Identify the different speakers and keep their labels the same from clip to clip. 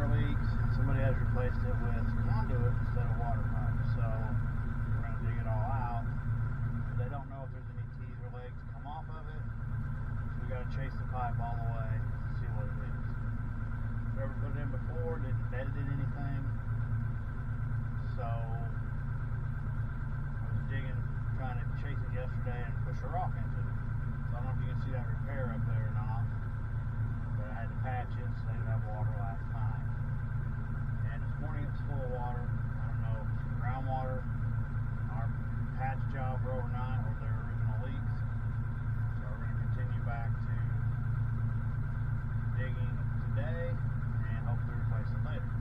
Speaker 1: water leaks. Somebody has replaced it with conduit instead of water pipe. So we're going to dig it all out. They don't know if there's any teeth or legs come off of it. So we got to chase the pipe all the way to see what it is. Whoever put it in before didn't bend it anything. So I was digging, trying to chase it yesterday and push a rock into it. So I don't know if you can see that repair up there or not. But I had to patch it so they would have water last time. And this morning it was full of water. I don't know if it's groundwater, our patch job for overnight, or their original leaks. So we're going to continue back to digging today and hopefully replace it later.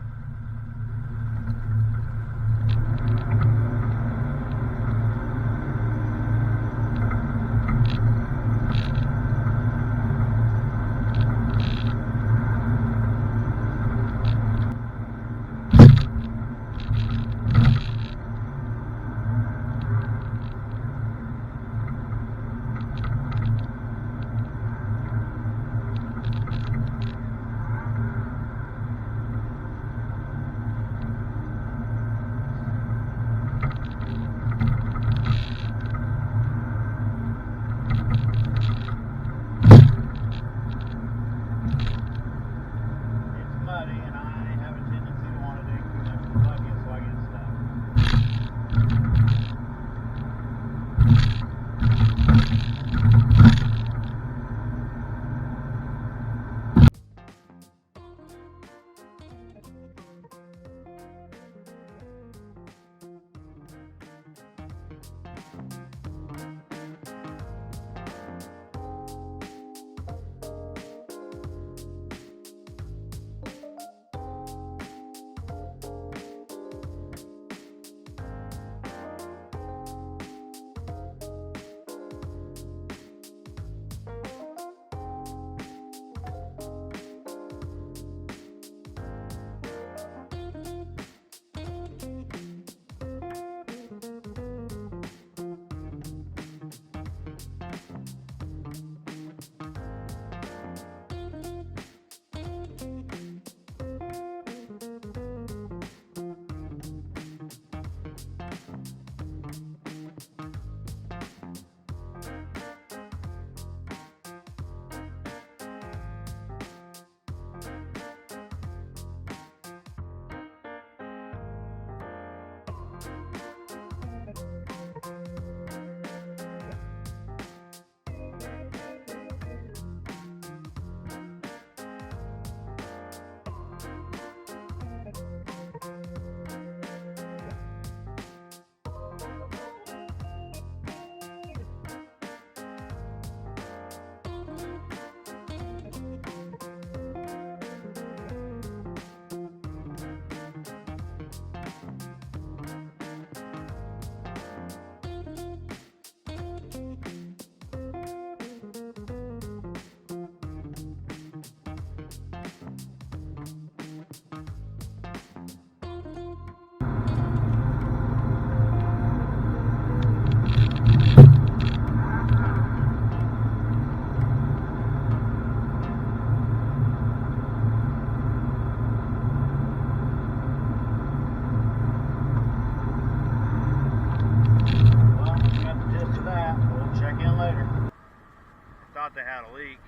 Speaker 1: They had a leak,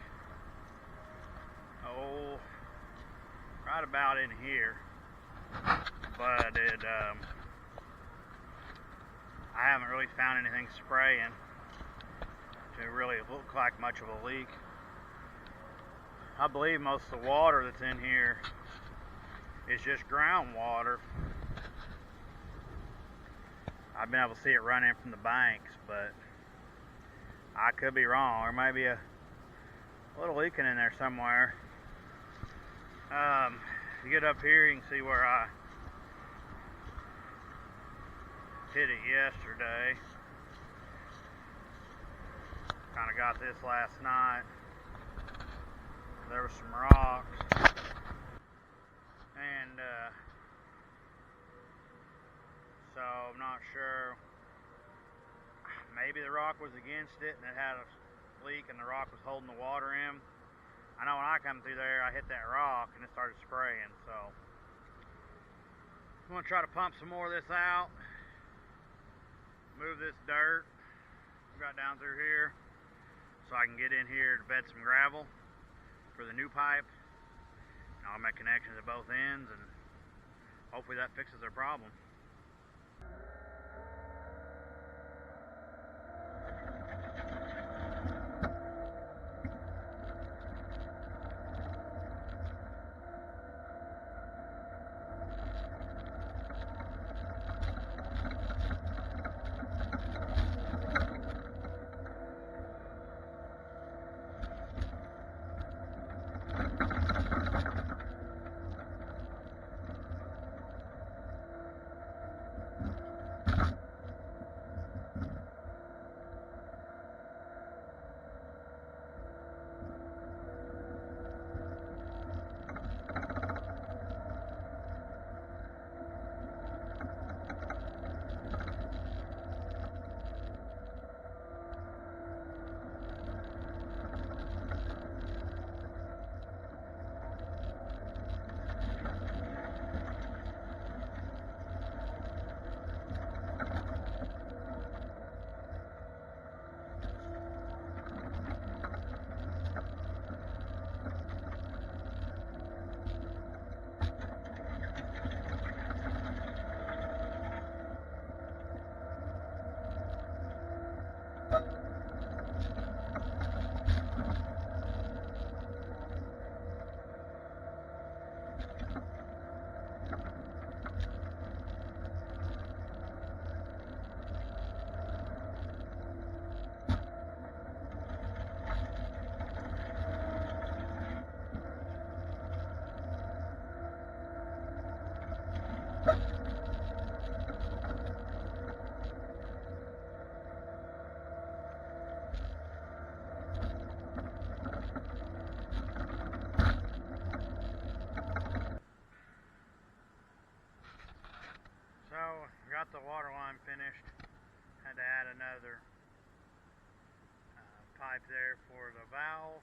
Speaker 1: right about in here, but I haven't really found anything spraying to really look like much of a leak. I believe most of the water that's in here is just groundwater. I've been able to see it running from the banks, but I could be wrong. There might be a little leaking in there somewhere. You get up here, you can see where I hit it yesterday. Kind of got this last night. There was some rocks, and so I'm not sure. Maybe the rock was against it and it had a leak and the rock was holding the water in. I know when I come through there, I hit that rock and it started spraying, so I'm going to try to pump some more of this out, move this dirt we got down through here so I can get in here to bed some gravel for the new pipe. And I'll make connections at both ends, and hopefully that fixes their problem. So, got the water line finished. Had to add another pipe there for the valve.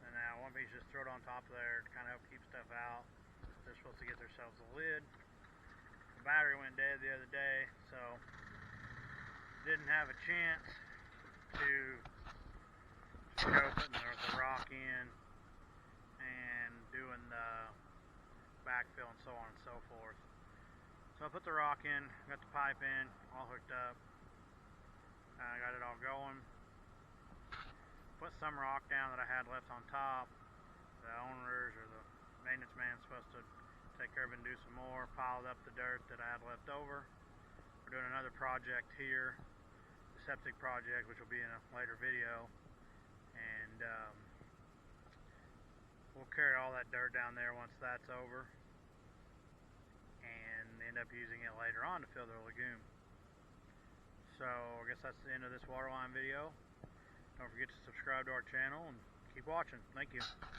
Speaker 1: And now one piece just throw it on top of there to kind of help keep stuff out. They're supposed to get themselves a lid. The battery went dead the other day, so didn't have a chance to show putting the rock in and doing the backfill and so on and so forth. So I put the rock in, got the pipe in, all hooked up. I got it all going. Put some rock down that I had left on top. The owners or the maintenance man's supposed to take care of it and do some more. Piled up the dirt that I had left over. We're doing another project here, the septic project, which will be in a later video. And we'll carry all that dirt down there once that's over, and end up using it later on to fill their lagoon. So I guess that's the end of this waterline video. Don't forget to subscribe to our channel and keep watching. Thank you.